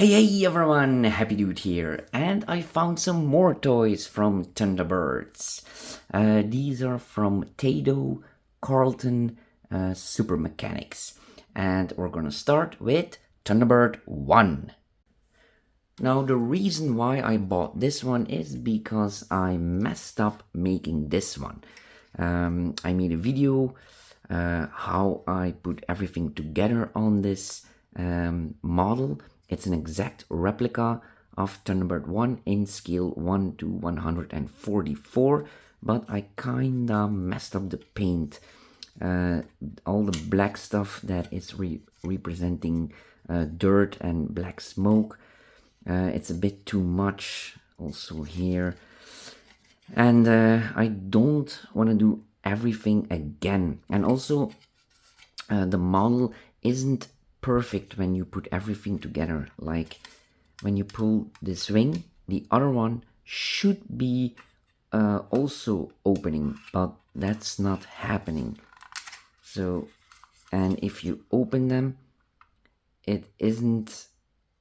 Hey everyone, Happy Dude here, and I found some more toys from Thunderbirds. These are from Taito, Carlton, Super Mechanics, and we're gonna start with Thunderbird 1. Now the reason why I bought this one is because I messed up making this one. I made a video how I put everything together on this model. It's an exact replica of Thunderbird 1 in scale 1 to 144, but I kinda messed up the paint. All the black stuff that is representing dirt and black smoke. It's a bit too much also here. And I don't want to do everything again. And also, the model isn't perfect when you put everything together. Like when you pull this wing, the other one should be also opening, but that's not happening. So, and if you open them, it isn't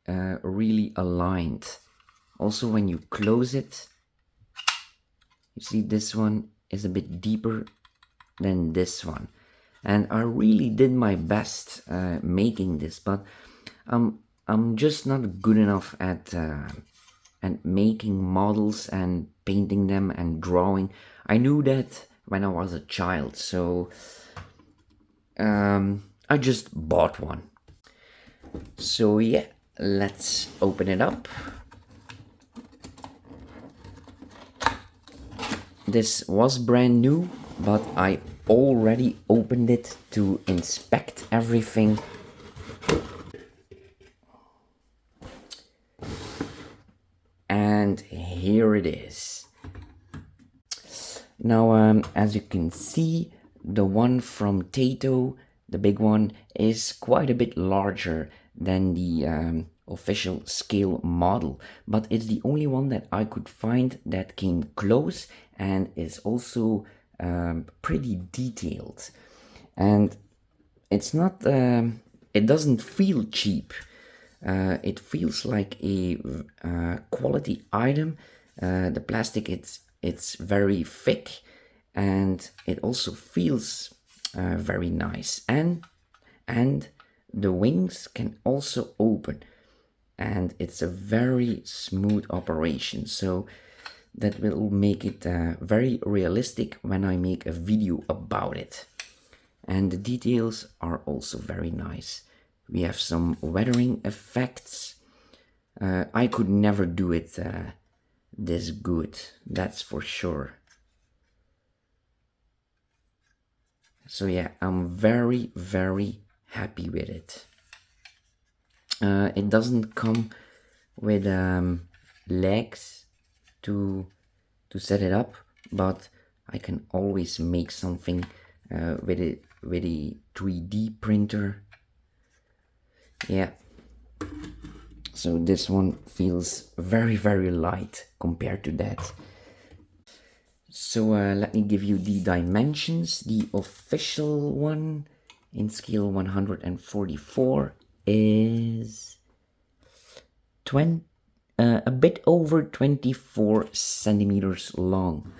really aligned. Also, when you close it, you see this one is a bit deeper than this one. And I really did my best making this, but I'm just not good enough at making models and painting them and drawing. I knew that when I was a child, so I just bought one. So yeah, let's open it up. This was brand new, but I already opened it to inspect everything. And here it is. Now, as you can see, the one from Taito, the big one, is quite a bit larger than the official scale model, but it's the only one that I could find that came close and is also pretty detailed. And it's not, it doesn't feel cheap. It feels like a quality item. The plastic, it's very thick, and it also feels very nice. And the wings can also open, and it's a very smooth operation. So that will make it very realistic when I make a video about it. And the details are also very nice. We have some weathering effects. I could never do it this good, that's for sure. So yeah, I'm very, very happy with it. It doesn't come with legs to set it up, but I can always make something with a 3D printer. Yeah, so this one feels very, very light compared to that. So let me give you the dimensions. The official one in scale 144 is a bit over 24 centimeters long,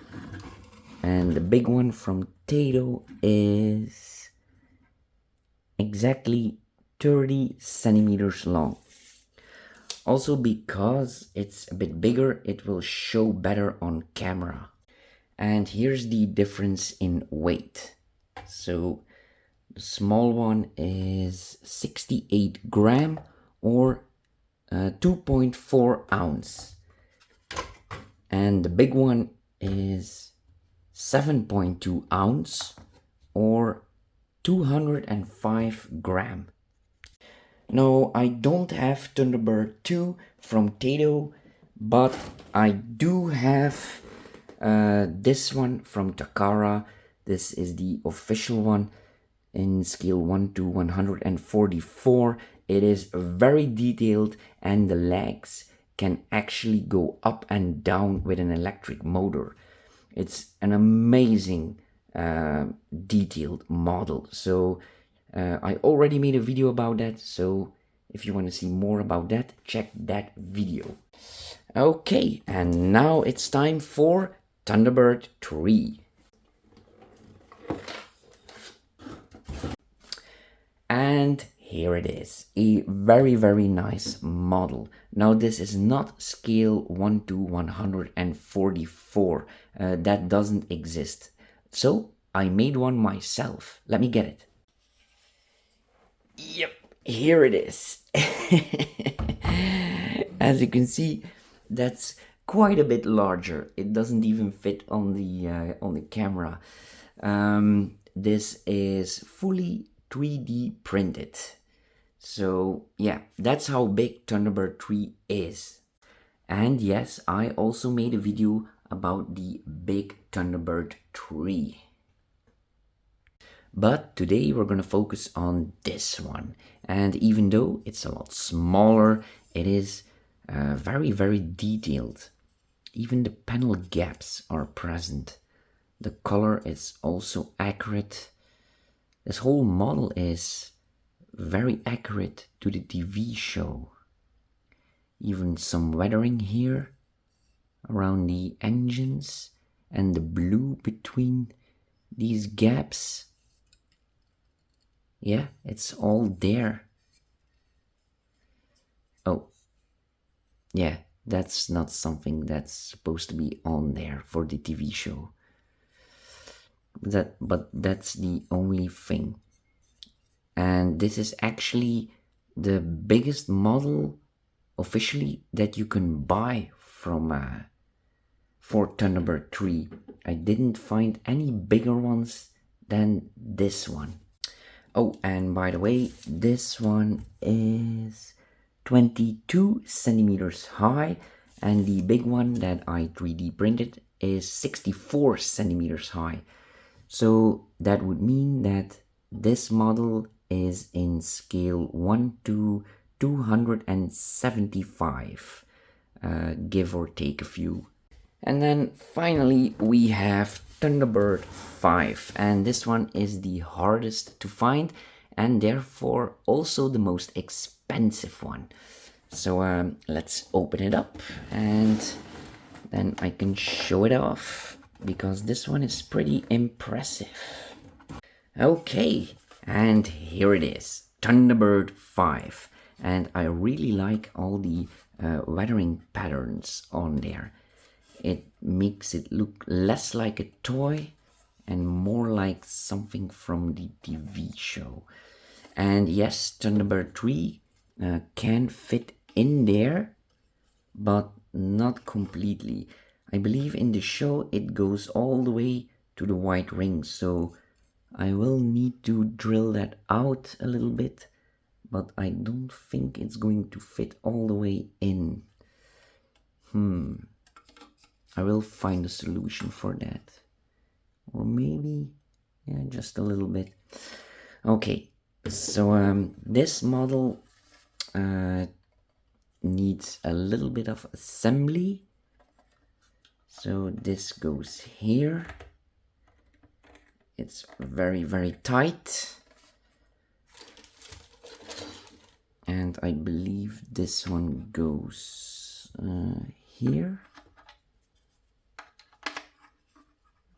and the big one from Taito is exactly 30 centimeters long. Also, because it's a bit bigger, it will show better on camera. And here's the difference in weight. So the small one is 68 gram or 2.4 ounce, and the big one is 7.2 ounce or 205 gram. No, I don't have Thunderbird 2 from Taito, but I do have this one from Takara. This is the official one in scale 1 to 144. It is very detailed, and the legs can actually go up and down with an electric motor. It's an amazing detailed model. So I already made a video about that, so If you want to see more about that, check that video. Okay, and now it's time for Thunderbird 3. And here it is, a very nice model. Now this is not scale 1 to 144, that doesn't exist. So I made one myself. Let me get it. Yep, here it is. As you can see, that's quite a bit larger. It doesn't even fit on the camera. This is fully 3D printed. So yeah, that's how big Thunderbird 3 is. And yes, I also made a video about the big Thunderbird 3. But today we're going to focus on this one. And even though it's a lot smaller, it is very detailed. Even the panel gaps are present. The color is also accurate. This whole model is very accurate to the TV show. Even some weathering here around the engines and the blue between these gaps. Yeah, it's all there. Oh, yeah, that's not something that's supposed to be on there for the TV show. But that's the only thing. And this is actually the biggest model officially that you can buy from for Thunderbird 3. I didn't find any bigger ones than this one. Oh, and by the way, this one is 22 centimeters high, and the big one that I 3D printed is 64 centimeters high. So that would mean that this model is in scale 1 to 275, give or take a few. And then finally we have Thunderbird 5, and this one is the hardest to find and therefore also the most expensive one. So let's open it up and then I can show it off, because this one is pretty impressive. Okay, and here it is, Thunderbird 5, and I really like all the weathering patterns on there. It makes it look less like a toy and more like something from the TV show. And yes, Thunderbird 3 can fit in there, but not completely. I believe in the show it goes all the way to the white ring, so I will need to drill that out a little bit, but I don't think it's going to fit all the way in. I will find a solution for that. Or maybe, yeah, just a little bit. Okay, so this model needs a little bit of assembly. So this goes here. It's very tight. And I believe this one goes here.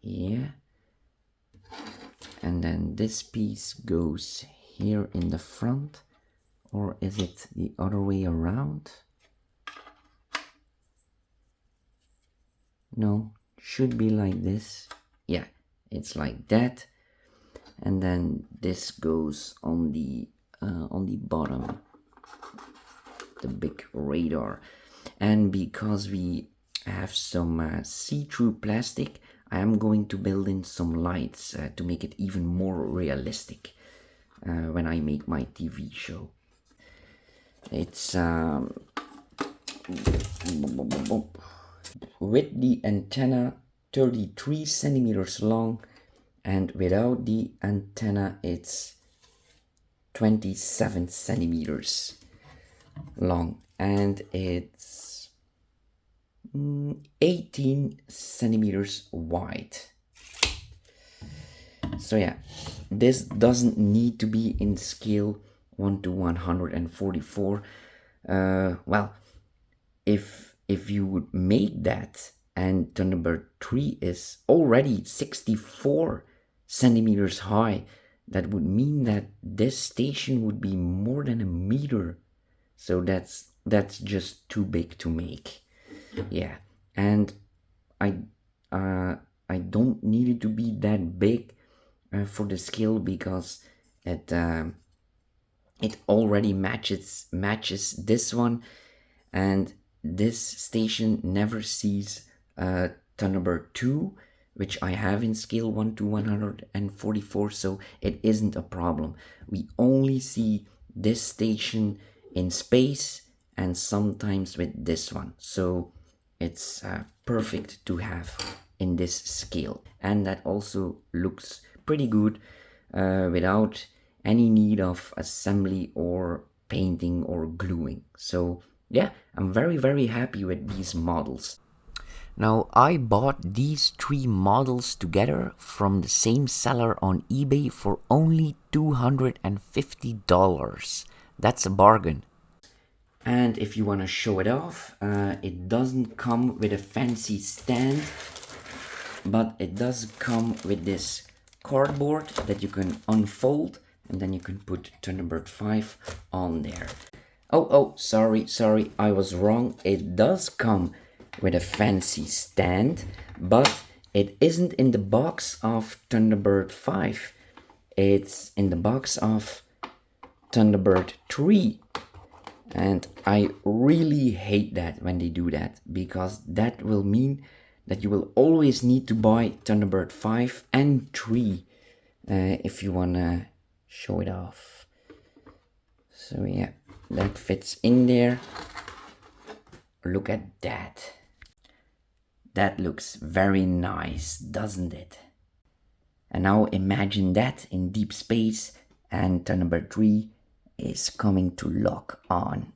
Yeah. And then this piece goes here in the front. Or is it the other way around? No, should be like this. Yeah, it's like that. And then this goes on the bottom, the big radar. And because we have some see-through plastic, I am going to build in some lights to make it even more realistic when I make my TV show. It's with the antenna 33 centimeters long, and without the antenna it's 27 centimeters long, and it's 18 centimeters wide. So yeah, this doesn't need to be in scale 1 to 144. Well, if you would make that and Thunderbird 3 is already 64 centimeters high, that would mean that this station would be more than a meter. So that's just too big to make. Yeah, and I I don't need it to be that big for the scale, because it already matches this one, and this station never sees Thunderbird 2, which I have in scale 1 to 144, so it isn't a problem. We only see this station in space and sometimes with this one, so it's perfect to have in this scale. And that also looks pretty good without any need of assembly or painting or gluing. So yeah, I'm very happy with these models. Now, I bought these 3 models together from the same seller on eBay for only $250. That's a bargain. And if you want to show it off, it doesn't come with a fancy stand, but it does come with this cardboard that you can unfold, and then you can put Thunderbird 5 on there. Oh, sorry, I was wrong. It does come with a fancy stand, but it isn't in the box of Thunderbird 5. It's in the box of Thunderbird 3. And I really hate that when they do that, because that will mean that you will always need to buy Thunderbird 5 and 3 if you want to show it off. So yeah, that fits in there. Look at that. That looks very nice, doesn't it? And now imagine that in deep space, and Thunderbird 3 is coming to lock on.